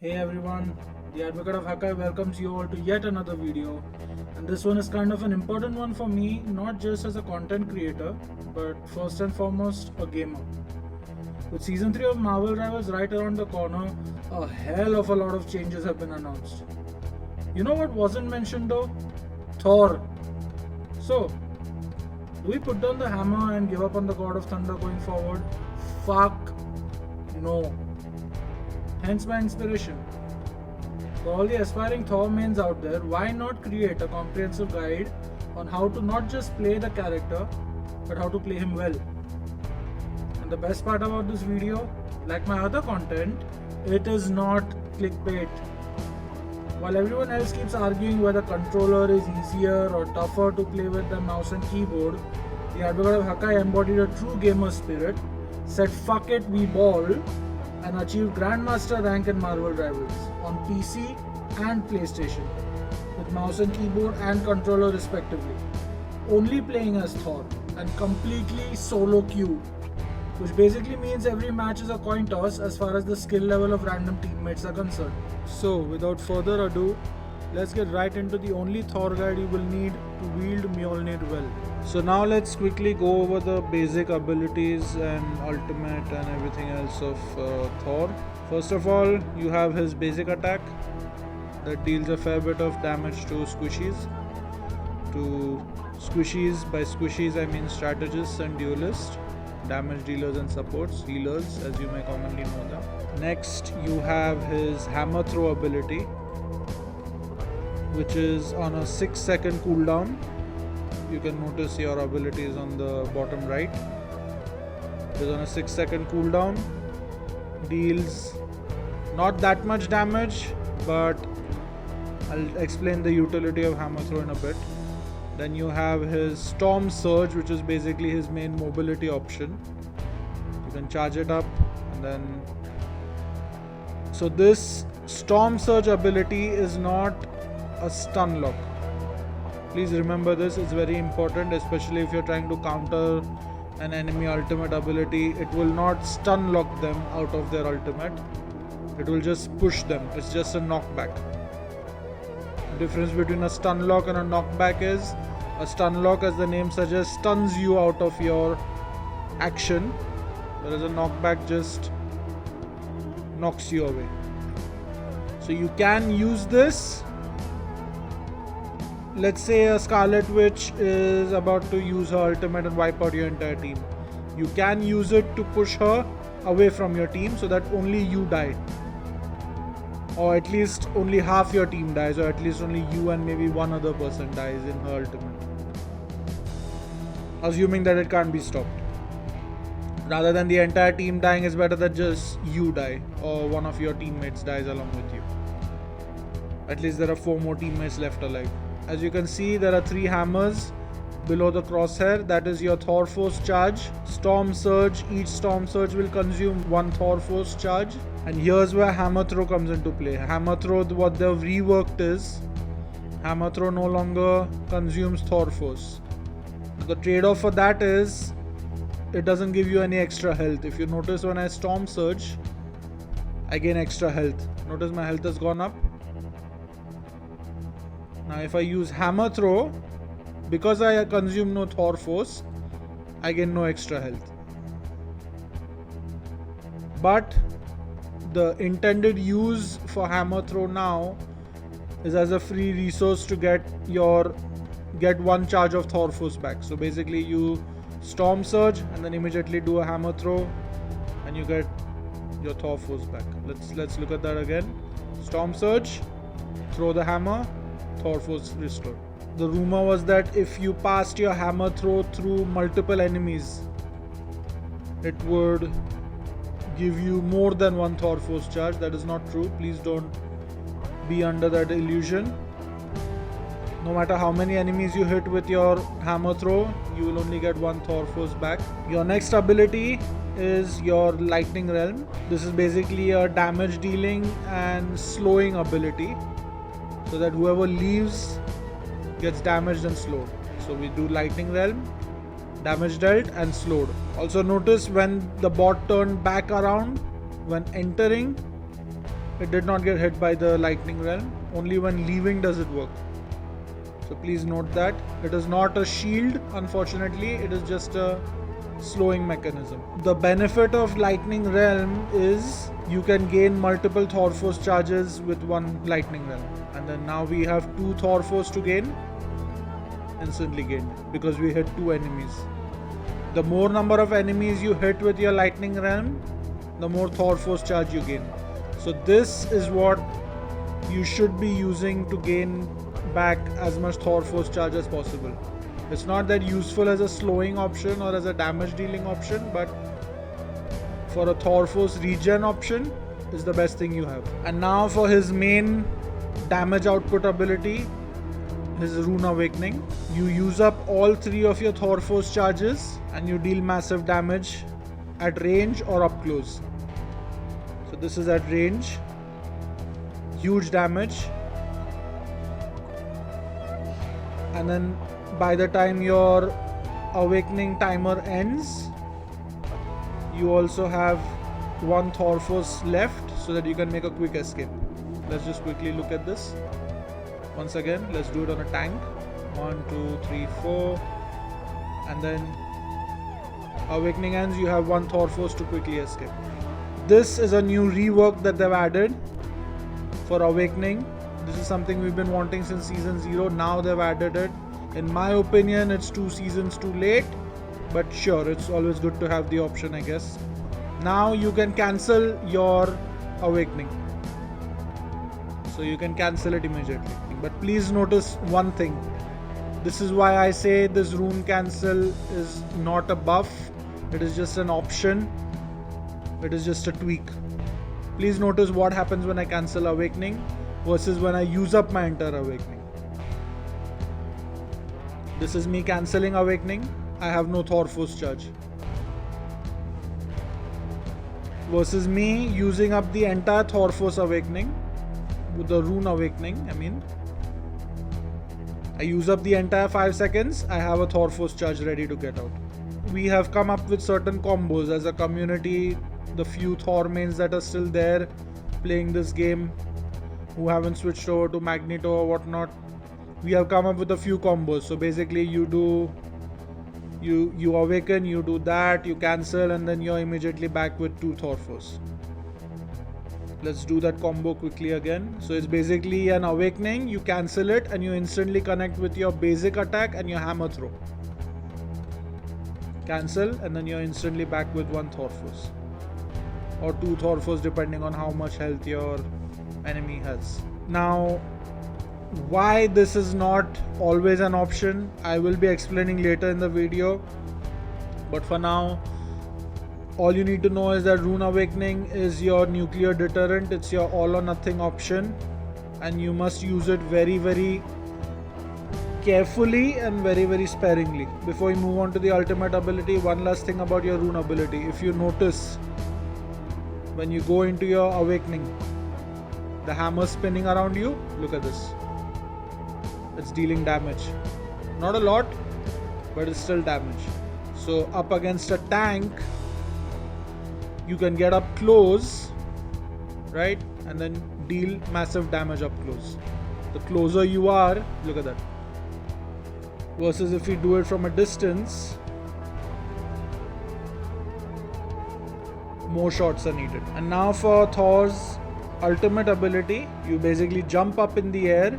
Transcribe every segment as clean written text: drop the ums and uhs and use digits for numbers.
Hey everyone, the Advocate of Hakai welcomes you all to yet another video, and this one is kind of an important one for me, not just as a content creator, but first and foremost a gamer. With season 3 of Marvel Rivals right around the corner, a hell of a lot of changes have been announced. You know what wasn't mentioned though? Thor. So, do we put down the hammer and give up on the God of Thunder going forward? Fuck no. Hence my inspiration. For all the aspiring Thor mains out there, why not create a comprehensive guide on how to not just play the character, but how to play him well. And the best part about this video, like my other content, it is not clickbait. While everyone else keeps arguing whether controller is easier or tougher to play with than mouse and keyboard, the Advocate of Hakai embodied a true gamer spirit, said fuck it, we ball, and achieved Grandmaster rank in Marvel Rivals on PC and PlayStation with mouse and keyboard and controller respectively, only playing as Thor and completely solo queue, which basically means every match is a coin toss as far as the skill level of random teammates are concerned. So without further ado, let's get right into the only Thor guide you will need to wield Mjolnir well. So now let's quickly go over the basic abilities and ultimate and everything else of Thor. First of all, you have his basic attack that deals a fair bit of damage to squishies. By squishies I mean strategists and duelists, damage dealers and supports, healers as you may commonly know them. Next you have his hammer throw ability, which is on a 6-second cooldown. You can notice your abilities on the bottom right. It is on a 6-second cooldown, deals not that much damage, but I'll explain the utility of hammer throw in a bit. Then you have his storm surge, which is basically his main mobility option. You can charge it up and then... So this storm surge ability is not a stun lock. Please remember this, it's very important, especially if you're trying to counter an enemy ultimate ability. It will not stun lock them out of their ultimate. It will just push them. It's just a knockback. The difference between a stun lock and a knockback is a stun lock, as the name suggests, stuns you out of your action, whereas a knockback just knocks you away. So you can use this. Let's say a Scarlet Witch is about to use her ultimate and wipe out your entire team. You can use it to push her away from your team so that only you die. Or at least only half your team dies, or at least only you and maybe one other person dies in her ultimate. Assuming that it can't be stopped. Rather than the entire team dying, it's better that just you die or one of your teammates dies along with you. At least there are 4 more teammates left alive. As you can see, there are 3 hammers below the crosshair. That is your Thor Force charge, Storm Surge. Each Storm Surge will consume 1 Thor Force charge. And here's where Hammer Throw comes into play. Hammer Throw, what they've reworked is, Hammer Throw no longer consumes Thor Force. The trade-off for that is, it doesn't give you any extra health. If you notice, when I Storm Surge, I gain extra health. Notice my health has gone up. Now if I use Hammer Throw, because I consume no Thor Force, I gain no extra health. But the intended use for Hammer Throw now is as a free resource to get 1 charge of Thor Force back. So basically you Storm Surge and then immediately do a Hammer Throw and you get your Thor Force back. Let's look at that again. Storm Surge, throw the hammer, Thor Force restored. The rumor was that if you passed your hammer throw through multiple enemies, it would give you more than 1 Thor Force charge. That is not true. Please don't be under that illusion. No matter how many enemies you hit with your hammer throw, you will only get 1 Thor Force back. Your next ability is your Lightning Realm. This is basically a damage dealing and slowing ability, so that whoever leaves gets damaged and slowed. So we do Lightning Realm, damage dealt and slowed. Also notice when the bot turned back around, when entering, it did not get hit by the lightning realm. Only when leaving does it work. So please note that. It is not a shield, unfortunately, it is just a slowing mechanism. The benefit of lightning realm is you can gain multiple Thor Force charges with one lightning realm. And then now we have 2 Thor Force to gain. Instantly gained because we hit 2 enemies. The more number of enemies you hit with your lightning realm, the more Thor Force charge you gain. So this is what you should be using to gain back as much Thor Force charge as possible. It's not that useful as a slowing option or as a damage dealing option, but for a Thor Force regen option is the best thing you have. And now for his main damage output ability, his Rune Awakening. You use up all 3 of your Thor Force charges and you deal massive damage at range or up close. So this is at range. Huge damage. And then by the time your awakening timer ends, you also have 1 Thor Force left so that you can make a quick escape. Let's just quickly look at this. Once again, let's do it on a tank. 1, 2, 3, 4. And then awakening ends, you have 1 Thor Force to quickly escape. This is a new rework that they've added for awakening. This is something we've been wanting since season 0. Now they've added it. In my opinion, it's 2 seasons too late, but sure, it's always good to have the option, I guess. Now you can cancel your awakening. So you can cancel it immediately. But please notice one thing. This is why I say this rune cancel is not a buff. It is just an option. It is just a tweak. Please notice what happens when I cancel awakening versus when I use up my entire awakening. This is me cancelling awakening. I have no Thor Force charge. Versus me using up the entire Thor Force awakening. With the Rune Awakening, I use up the entire 5 seconds, I have a Thor Force charge ready to get out. We have come up with certain combos as a community. The few Thor mains that are still there playing this game, who haven't switched over to Magneto or whatnot, we have come up with a few combos. So basically you awaken, you do that, you cancel, and then you're immediately back with 2 Thor Force. Let's do that combo quickly again. So it's basically an awakening, you cancel it and you instantly connect with your basic attack and your hammer throw. Cancel and then you're instantly back with 1 Thor Force. Or 2 Thor Force depending on how much health your enemy has. Now, why this is not always an option, I will be explaining later in the video. But for now, all you need to know is that Rune Awakening is your nuclear deterrent. It's your all or nothing option. And you must use it very, very carefully and very, very sparingly. Before we move on to the ultimate ability, one last thing about your Rune ability. If you notice, when you go into your awakening, the hammer spinning around you, look at this. It's dealing damage. Not a lot, but it's still damage. So up against a tank, you can get up close, right? And then deal massive damage up close. The closer you are, look at that. Versus if you do it from a distance, more shots are needed. And now for Thor's ultimate ability, you basically jump up in the air.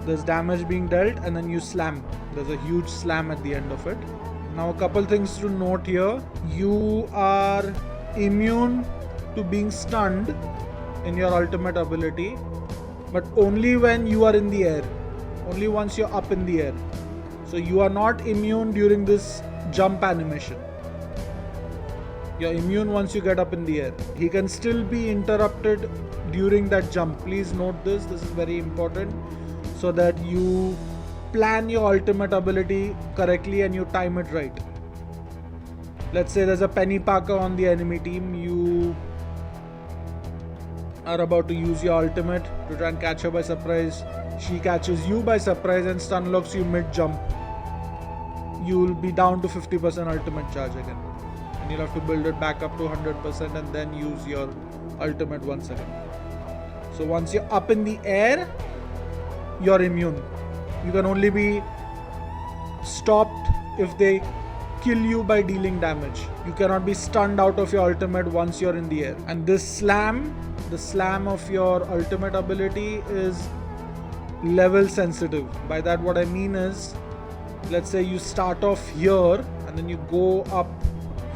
There's damage being dealt and then you slam. There's a huge slam at the end of it. Now a couple things to note here. You are immune to being stunned in your ultimate ability, but only when you are in the air. Only once you're up in the air. So you are not immune during this jump animation. You're immune once you get up in the air. He can still be interrupted during that jump. Please note this. This is very important so that you plan your ultimate ability correctly and you time it right. Let's say there's a Penny Parker on the enemy team. You are about to use your ultimate to try and catch her by surprise. She catches you by surprise and stun locks you mid jump. You will be down to 50% ultimate charge again. and you'll have to build it back up to 100% and then use your ultimate once again. So once you're up in the air, you're immune. You can only be stopped if they kill you by dealing damage. You cannot be stunned out of your ultimate once you're in the air. And this slam, the slam of your ultimate ability is level sensitive. By that what I mean is, let's say you start off here and then you go up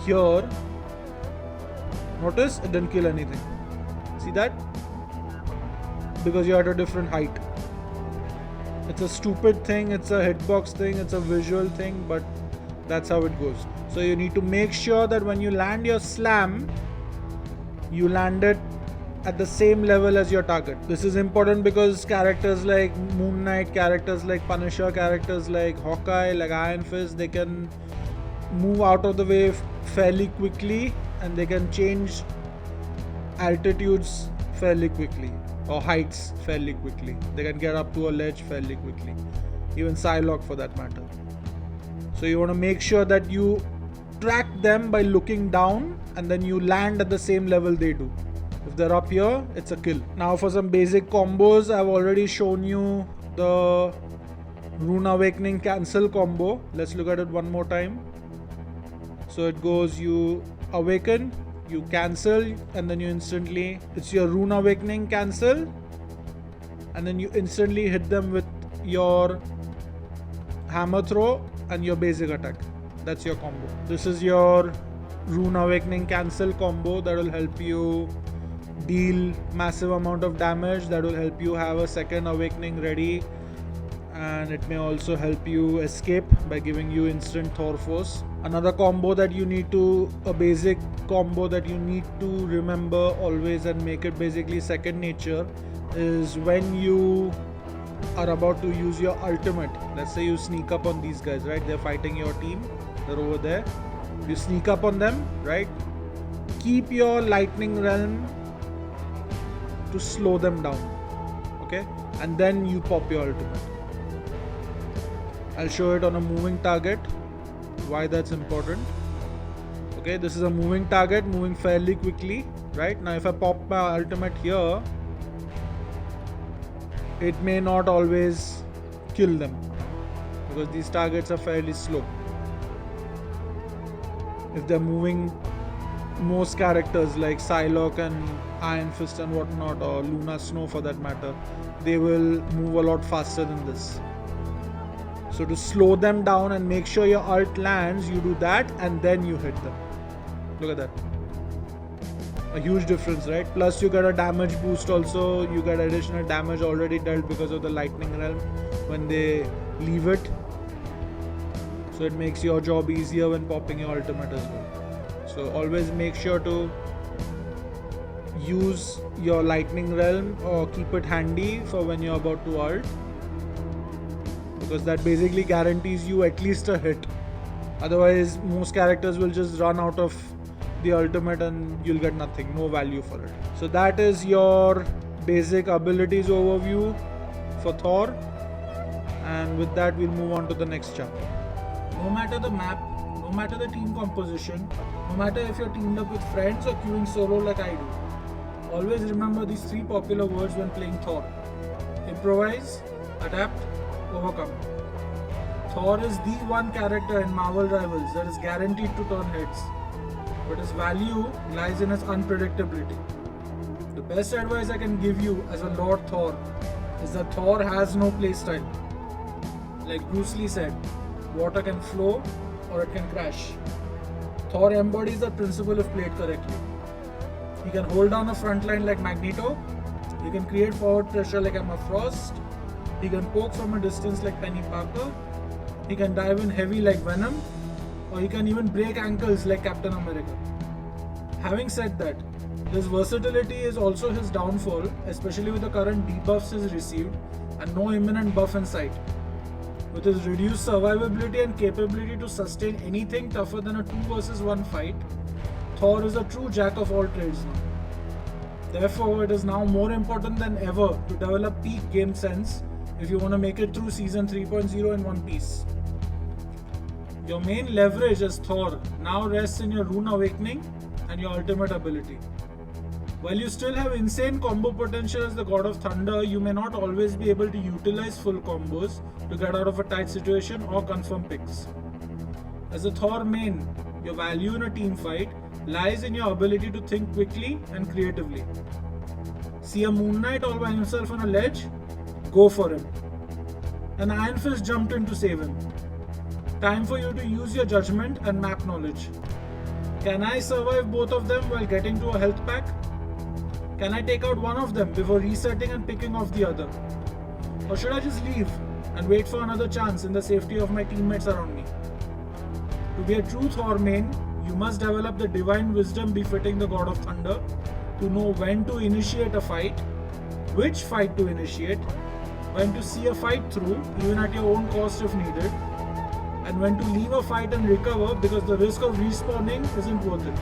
here. Notice it didn't kill anything. See that? Because you're at a different height. It's a stupid thing, it's a hitbox thing, it's a visual thing, but that's how it goes. So you need to make sure that when you land your slam, you land it at the same level as your target. This is important because characters like Moon Knight, characters like Punisher, characters like Hawkeye, like Iron Fist, they can move out of the way fairly quickly and they can change altitudes fairly quickly, or heights fairly quickly. They can get up to a ledge fairly quickly. Even Psylocke for that matter. So you want to make sure that you track them by looking down and then you land at the same level they do. If they're up here, it's a kill. Now for some basic combos, I've already shown you the Rune Awakening cancel combo. Let's look at it one more time. So it goes, you awaken, you cancel, and then you instantly, it's your Rune Awakening cancel, and then you instantly hit them with your hammer throw and your basic attack. That's your combo. This is your Rune Awakening cancel combo that will help you deal massive amount of damage, that will help you have a second awakening ready, and it may also help you escape by giving you instant Thor force. Another combo that you need to, a basic combo that you need to remember always and make it basically second nature, is when you are about to use your ultimate. Let's say you sneak up on these guys, right? They're fighting your team, they're over there. You sneak up on them, right? Keep your lightning realm to slow them down, okay? And then you pop your ultimate. I'll show it on a moving target, why that's important. Okay, this is a moving target, moving fairly quickly, right? Now if I pop my ultimate here, it may not always kill them because these targets are fairly slow. If they're moving, most characters like Psylocke and Iron Fist and whatnot, or Luna Snow for that matter, they will move a lot faster than this. So to slow them down and make sure your ult lands, you do that and then you hit them. Look at that. A huge difference, right? Plus you get a damage boost also. You get additional damage already dealt because of the lightning realm when they leave it. So it makes your job easier when popping your ultimate as well. So always make sure to use your lightning realm or keep it handy for when you're about to ult, because that basically guarantees you at least a hit. Otherwise most characters will just run out of the ultimate and you'll get nothing, no value for it. So that is your basic abilities overview for Thor, and with that we'll move on to the next chapter. No matter the map, no matter the team composition, no matter if you're teamed up with friends or queuing solo like I do, always remember these three popular words when playing Thor: improvise, adapt, overcome. Thor is the one character in Marvel Rivals that is guaranteed to turn heads, but his value lies in his unpredictability. The best advice I can give you as a Lord Thor is that Thor has no playstyle. Like Bruce Lee said, water can flow or it can crash. Thor embodies the principle if played correctly. He can hold down a front line like Magneto. He can create forward pressure like Emma Frost. He can poke from a distance like Penny Parker. He can dive in heavy like Venom. Or he can even break ankles like Captain America. Having said that, his versatility is also his downfall, especially with the current debuffs he's received and no imminent buff in sight. With his reduced survivability and capability to sustain anything tougher than a 2 versus 1 fight, Thor is a true jack of all trades now. Therefore, it is now more important than ever to develop peak game sense if you want to make it through Season 3.0 in one piece. Your main leverage as Thor now rests in your Rune Awakening and your ultimate ability. While you still have insane combo potential as the God of Thunder, you may not always be able to utilize full combos to get out of a tight situation or confirm picks. As a Thor main, your value in a team fight lies in your ability to think quickly and creatively. See a Moon Knight all by himself on a ledge? Go for him. An Iron Fist jumped in to save him. Time for you to use your judgment and map knowledge. Can I survive both of them while getting to a health pack? Can I take out one of them before resetting and picking off the other? Or should I just leave and wait for another chance in the safety of my teammates around me? To be a true Thor main, you must develop the divine wisdom befitting the God of Thunder to know when to initiate a fight, which fight to initiate, when to see a fight through even at your own cost if needed, and when to leave a fight and recover because the risk of respawning isn't worth it.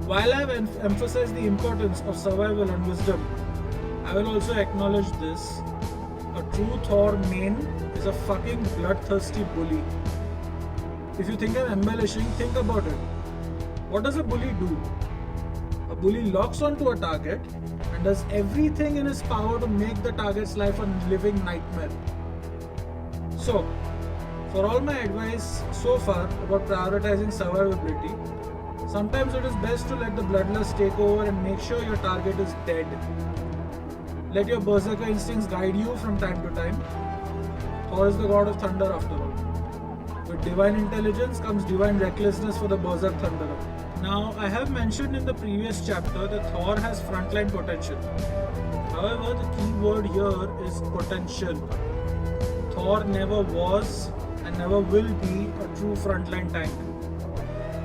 While I have emphasized the importance of survival and wisdom, I will also acknowledge this. A true Thor main is a fucking bloodthirsty bully. If you think I'm embellishing, think about it. What does a bully do? A bully locks onto a target and does everything in his power to make the target's life a living nightmare. So, for all my advice so far about prioritizing survivability, sometimes it is best to let the bloodlust take over and make sure your target is dead. Let your berserker instincts guide you from time to time. Thor is the God of Thunder after all. With divine intelligence comes divine recklessness for the berserk thunderer. Now, I have mentioned in the previous chapter that Thor has frontline potential. However, the key word here is potential. Thor never was and never will be a true frontline tank.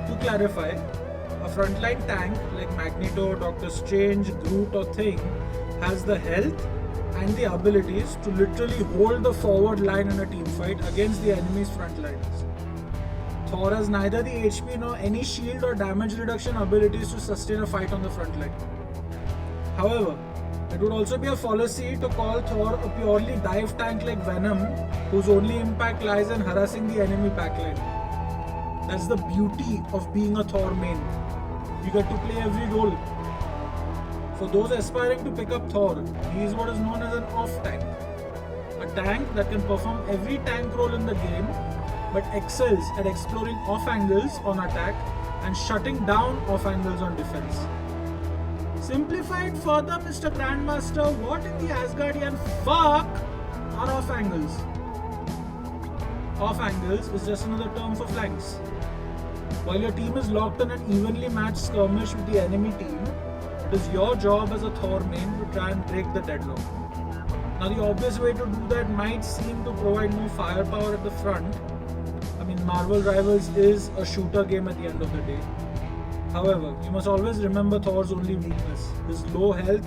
To clarify, a frontline tank like Magneto, Doctor Strange, Groot or Thing has the health and the abilities to literally hold the forward line in a team fight against the enemy's front lines. Thor has neither the HP nor any shield or damage reduction abilities to sustain a fight on the front line. However, it would also be a fallacy to call Thor a purely dive tank like Venom, whose only impact lies in harassing the enemy backline. That's the beauty of being a Thor main. You get to play every role. For those aspiring to pick up Thor, he is what is known as an off tank. A tank that can perform every tank role in the game, but excels at exploring off angles on attack and shutting down off angles on defense. Simplified further, Mr. Grandmaster, what in the Asgardian fuck are off angles? Off angles is just another term for flanks. While your team is locked in an evenly matched skirmish with the enemy team, it is your job as a Thor main to try and break the deadlock. Now, the obvious way to do that might seem to provide more firepower at the front. I mean, Marvel Rivals is a shooter game at the end of the day. However, you must always remember Thor's only weakness, his low health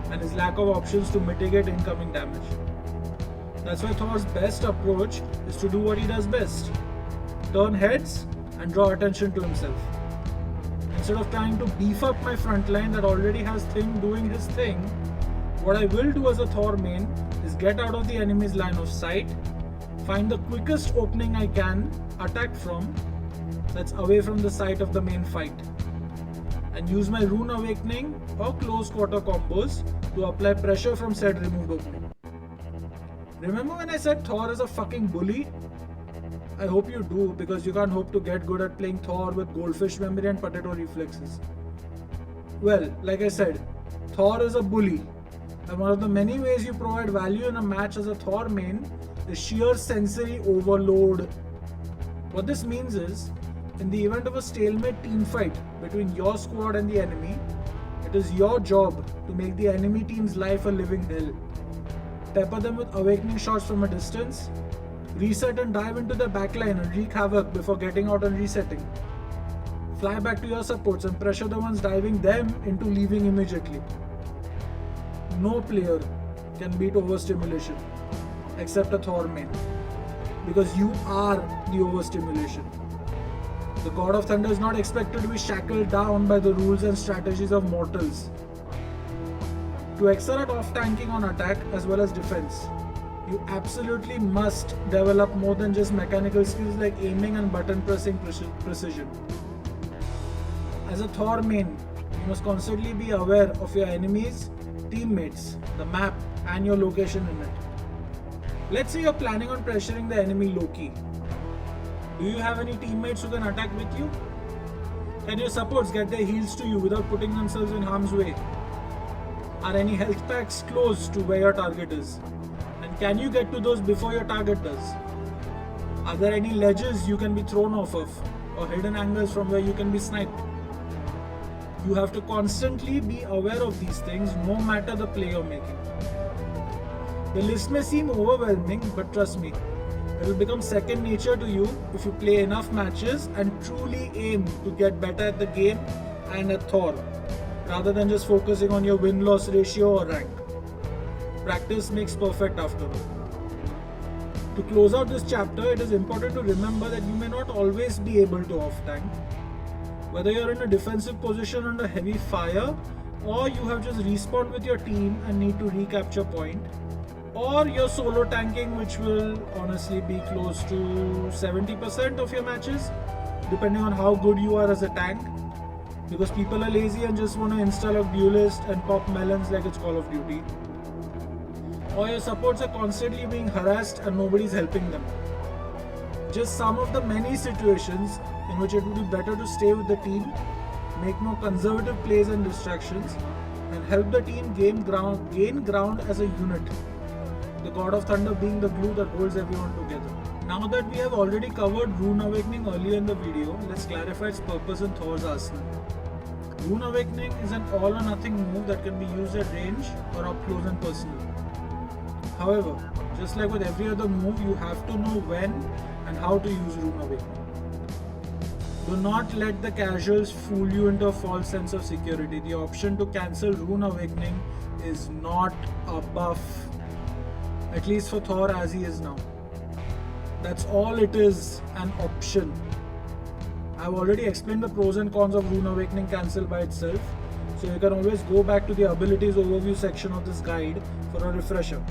and his lack of options to mitigate incoming damage. That's why Thor's best approach is to do what he does best: turn heads and draw attention to himself. Instead of trying to beef up my front line that already has Thing doing his thing, what I will do as a Thor main is get out of the enemy's line of sight, find the quickest opening I can attack from that's away from the sight of the main fight, and use my Rune Awakening or close quarter combos to apply pressure from said removed opening. Remember when I said Thor is a fucking bully? I hope you do, because you can't hope to get good at playing Thor with goldfish memory and potato reflexes. Well, like I said, Thor is a bully, and one of the many ways you provide value in a match as a Thor main is sheer sensory overload. What this means is, in the event of a stalemate team fight between your squad and the enemy, it is your job to make the enemy team's life a living hell. Pepper them with awakening shots from a distance, reset and dive into their backline and wreak havoc before getting out and resetting. Fly back to your supports and pressure the ones diving them into leaving immediately. No player can beat overstimulation except a Thor main, because you are the overstimulation. The God of Thunder is not expected to be shackled down by the rules and strategies of mortals. To excel at off-tanking on attack as well as defense, You absolutely must develop more than just mechanical skills like aiming and button pressing precision. As a Thor main, you must constantly be aware of your enemies, teammates, the map, and your location in it. Let's say you're planning on pressuring the enemy low-key. Do you have any teammates who can attack with you? Can your supports get their heals to you without putting themselves in harm's way? Are any health packs close to where your target is? And can you get to those before your target does? Are there any ledges you can be thrown off of, or hidden angles from where you can be sniped? You have to constantly be aware of these things no matter the play you're making. The list may seem overwhelming, but trust me, it will become second nature to you if you play enough matches and truly aim to get better at the game and at Thor, rather than just focusing on your win-loss ratio or rank. Practice makes perfect after all. To close out this chapter, it is important to remember that you may not always be able to off-tank. Whether you're in a defensive position under heavy fire, or you have just respawned with your team and need to recapture point, or you're solo tanking, which will honestly be close to 70% of your matches, depending on how good you are as a tank, because people are lazy and just want to install a duelist and pop melons like it's Call of Duty. Or your supports are constantly being harassed and nobody's helping them. Just some of the many situations in which it would be better to stay with the team, make more conservative plays and distractions, and help the team gain ground as a unit. The God of Thunder being the glue that holds everyone together. Now that we have already covered Rune Awakening earlier in the video, let's clarify its purpose in Thor's arsenal. Rune Awakening is an all or nothing move that can be used at range or up close and personal. However, just like with every other move, you have to know when and how to use Rune Awakening. Do not let the casuals fool you into a false sense of security. The option to cancel Rune Awakening is not a buff, at least for Thor as he is now. That's all it is, an option. I've already explained the pros and cons of Rune Awakening cancel by itself, so you can always go back to the abilities overview section of this guide for a refresher.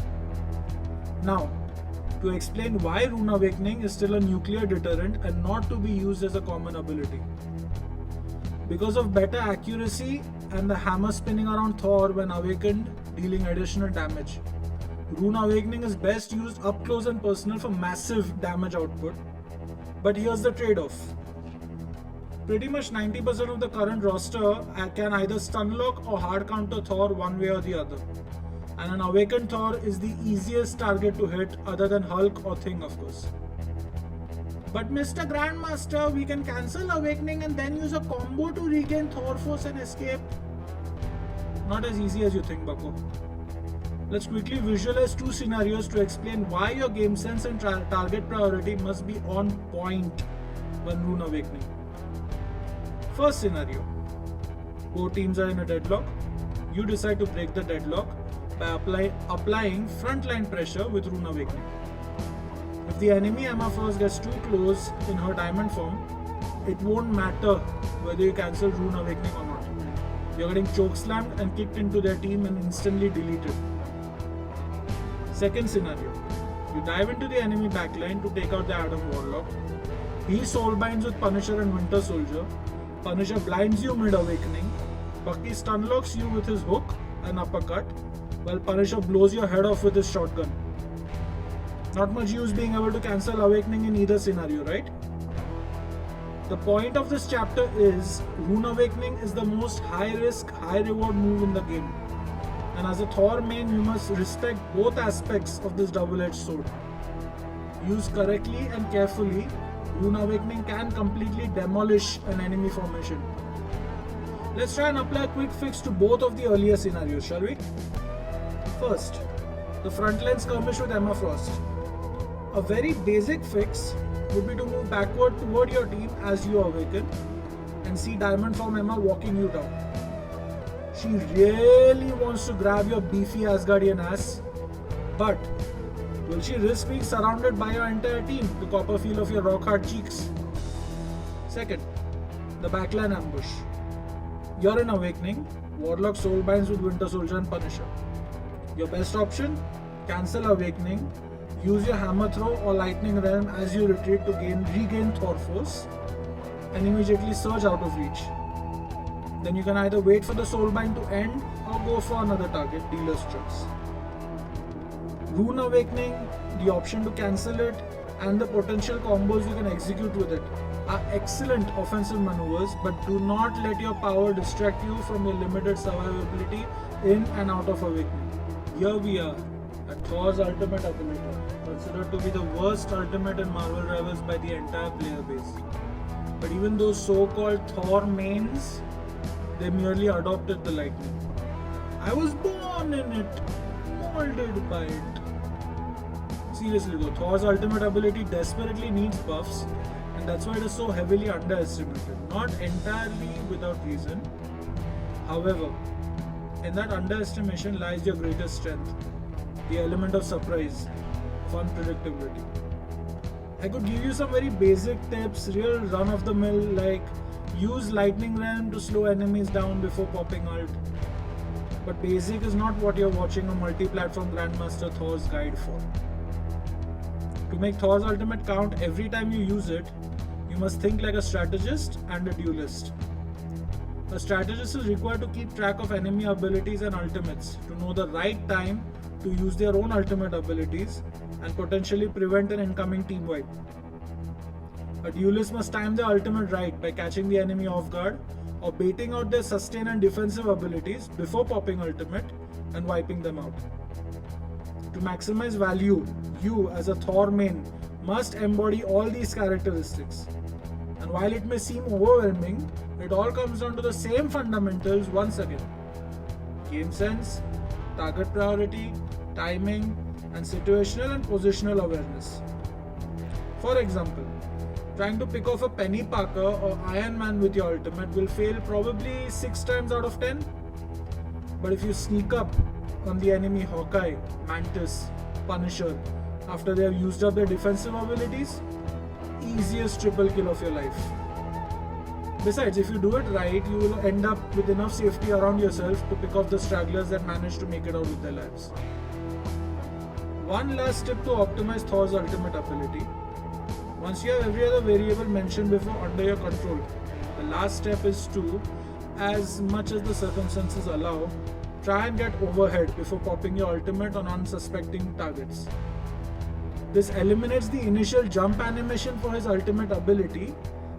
Now, to explain why Rune Awakening is still a nuclear deterrent and not to be used as a common ability. Because of better accuracy and the hammer spinning around Thor when awakened, dealing additional damage. Rune Awakening is best used up close and personal for massive damage output. But here's the trade-off. Pretty much 90% of the current roster can either stunlock or hard counter Thor one way or the other. And an awakened Thor is the easiest target to hit other than Hulk or Thing, of course. But Mr. Grandmaster, we can cancel Awakening and then use a combo to regain Thor Force and escape. Not as easy as you think, Bucko. Let's quickly visualize two scenarios to explain why your game sense and target priority must be on point when Rune Awakening. First scenario. Both teams are in a deadlock. You decide to break the deadlock by applying frontline pressure with Rune Awakening. If the enemy Emma Frost gets too close in her diamond form, it won't matter whether you cancel Rune Awakening or not. You're getting chokeslammed and kicked into their team and instantly deleted. Second scenario. You dive into the enemy backline to take out the Adam Warlock. He soulbinds with Punisher and Winter Soldier. Punisher blinds you mid-awakening. Bucky stunlocks you with his hook and uppercut, while Punisher blows your head off with his shotgun. Not much use being able to cancel Awakening in either scenario, right? The point of this chapter is Rune Awakening is the most high-risk, high-reward move in the game. And as a Thor main, you must respect both aspects of this double-edged sword. Used correctly and carefully, Rune Awakening can completely demolish an enemy formation. Let's try and apply a quick fix to both of the earlier scenarios, shall we? First, the frontline skirmish with Emma Frost. A very basic fix would be to move backward toward your team as you awaken and see Diamond Form Emma walking you down. She really wants to grab your beefy Asgardian ass, but will she risk being surrounded by your entire team to cop a feel of your rock-hard cheeks? Second, the backline ambush. You're in Awakening, Warlock soulbinds with Winter Soldier and Punisher. Your best option? cancel Awakening, use your hammer throw or lightning realm as you retreat to regain Thor force, and immediately surge out of reach. Then you can either wait for the soulbind to end or go for another target, dealer's choice. Rune Awakening, the option to cancel it, and the potential combos you can execute with it are excellent offensive maneuvers, but do not let your power distract you from your limited survivability in and out of Awakening. Here we are at Thor's ultimate ability, considered to be the worst ultimate in Marvel Rivals by the entire player base. But even those so-called Thor mains, they merely adopted the lightning. I was born in it, molded by it. Seriously though, Thor's ultimate ability desperately needs buffs, and that's why it is so heavily underestimated. Not entirely without reason. However, in that underestimation lies your greatest strength, the element of surprise, of unpredictability. I could give you some very basic tips, real run-of-the-mill, like use Lightning Realm to slow enemies down before popping ult. But basic is not what you're watching a multi-platform Grandmaster Thor's guide for. To make Thor's ultimate count every time you use it, you must think like a strategist and a duelist. A strategist is required to keep track of enemy abilities and ultimates, to know the right time to use their own ultimate abilities and potentially prevent an incoming team wipe. A duelist must time the ultimate right by catching the enemy off guard or baiting out their sustain and defensive abilities before popping ultimate and wiping them out. To maximize value, you as a Thor main must embody all these characteristics. And while it may seem overwhelming, it all comes down to the same fundamentals once again. Game sense, target priority, timing, and situational and positional awareness. For example, trying to pick off a Penny Parker or Iron Man with your ultimate will fail probably 6 times out of 10. But if you sneak up on the enemy Hawkeye, Mantis, Punisher after they have used up their defensive abilities, easiest triple kill of your life. Besides, if you do it right, you will end up with enough safety around yourself to pick off the stragglers that manage to make it out with their lives. One last tip to optimize Thor's ultimate ability. Once you have every other variable mentioned before under your control, the last step is to, as much as the circumstances allow, try and get overhead before popping your ultimate on unsuspecting targets. This eliminates the initial jump animation for his ultimate ability,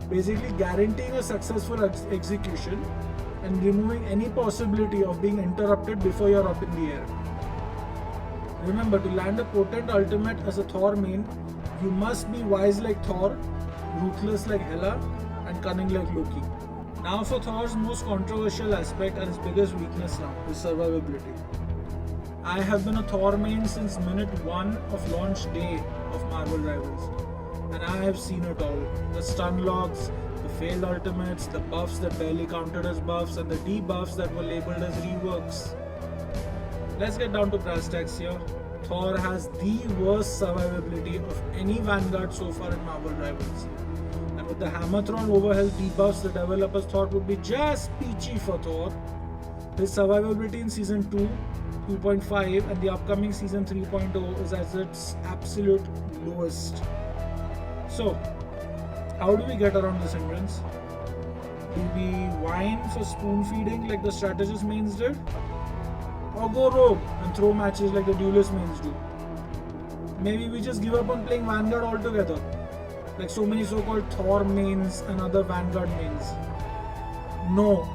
basically guaranteeing a successful execution and removing any possibility of being interrupted before you're up in the air. Remember, to land a potent ultimate as a Thor main, you must be wise like Thor, ruthless like Hela, and cunning like Loki. Now for Thor's most controversial aspect and his biggest weakness now, his survivability. I have been a Thor main since minute 1 of launch day of Marvel Rivals, and I have seen it all. The stun locks, the failed ultimates, the buffs that barely counted as buffs, and the debuffs that were labeled as reworks. Let's get down to brass tacks here. Thor has the worst survivability of any Vanguard so far in Marvel Rivals. And with the Hammerthron overhealth debuffs, the developers thought would be just peachy for Thor. His survivability in Season 2, 2.5 and the upcoming Season 3.0 is at its absolute lowest. So, how do we get around this hindrance? Do we whine for spoon feeding like the strategist mains did? Or go rogue and throw matches like the duelist mains do? Maybe we just give up on playing Vanguard altogether, like so many so-called Thor mains and other Vanguard mains. No,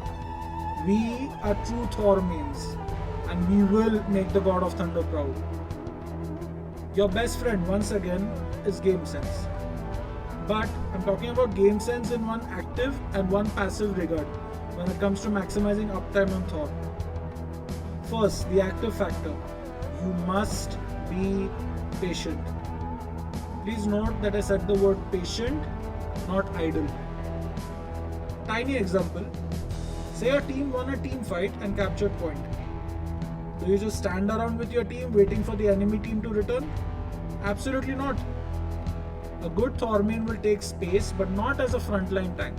we are true Thor mains, and we will make the God of Thunder proud. Your best friend, once again, is game sense. But I'm talking about game sense in one active and one passive regard when it comes to maximizing uptime on Thor. First, the active factor. You must be patient. Please note that I said the word patient, not idle. Tiny example. Say your team won a team fight and captured point. Do you just stand around with your team waiting for the enemy team to return? Absolutely not. A good Thor main will take space, but not as a frontline tank.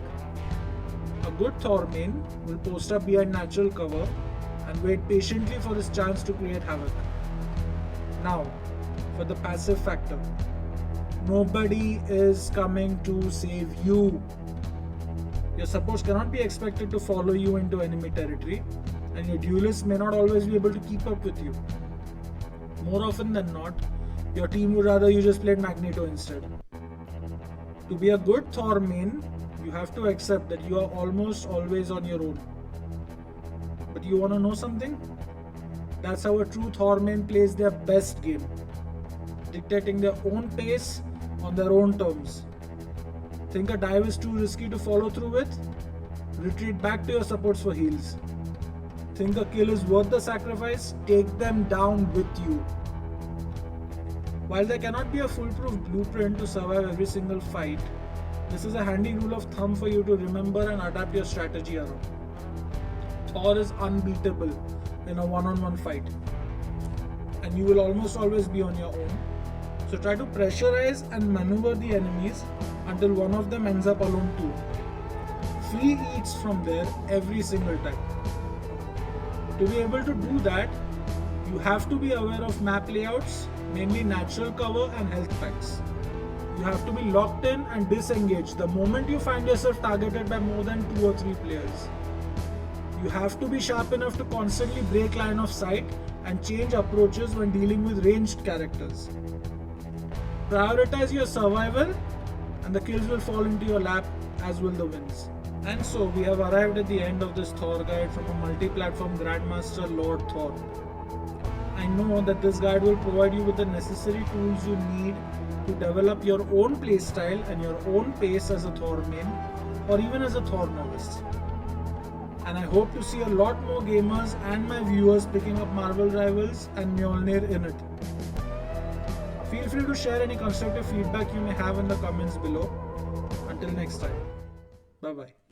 A good Thor main will post up behind natural cover and wait patiently for his chance to create havoc. Now, for the passive factor. Nobody is coming to save you. Your supports cannot be expected to follow you into enemy territory, and your duelists may not always be able to keep up with you. More often than not, your team would rather you just played Magneto instead. To be a good Thor main, you have to accept that you are almost always on your own. But you wanna know something? That's how a true Thor main plays their best game, dictating their own pace on their own terms. Think a dive is too risky to follow through with? Retreat back to your supports for heals. Think a kill is worth the sacrifice? Take them down with you. While there cannot be a foolproof blueprint to survive every single fight, this is a handy rule of thumb for you to remember and adapt your strategy around. Thor is unbeatable in a one-on-one fight, and you will almost always be on your own. So try to pressurize and maneuver the enemies until one of them ends up alone too. Free eats from there every single time. To be able to do that, you have to be aware of map layouts, mainly natural cover and health packs. You have to be locked in and disengaged the moment you find yourself targeted by more than 2 or 3 players. You have to be sharp enough to constantly break line of sight and change approaches when dealing with ranged characters. Prioritize your survival and the kills will fall into your lap, as will the wins. And so we have arrived at the end of this Thor guide from a multi-platform Grandmaster Lord Thor. I know that this guide will provide you with the necessary tools you need to develop your own playstyle and your own pace as a Thor main, or even as a Thor novice. And I hope to see a lot more gamers and my viewers picking up Marvel Rivals and Mjolnir in it. Feel free to share any constructive feedback you may have in the comments below. Until next time, bye bye.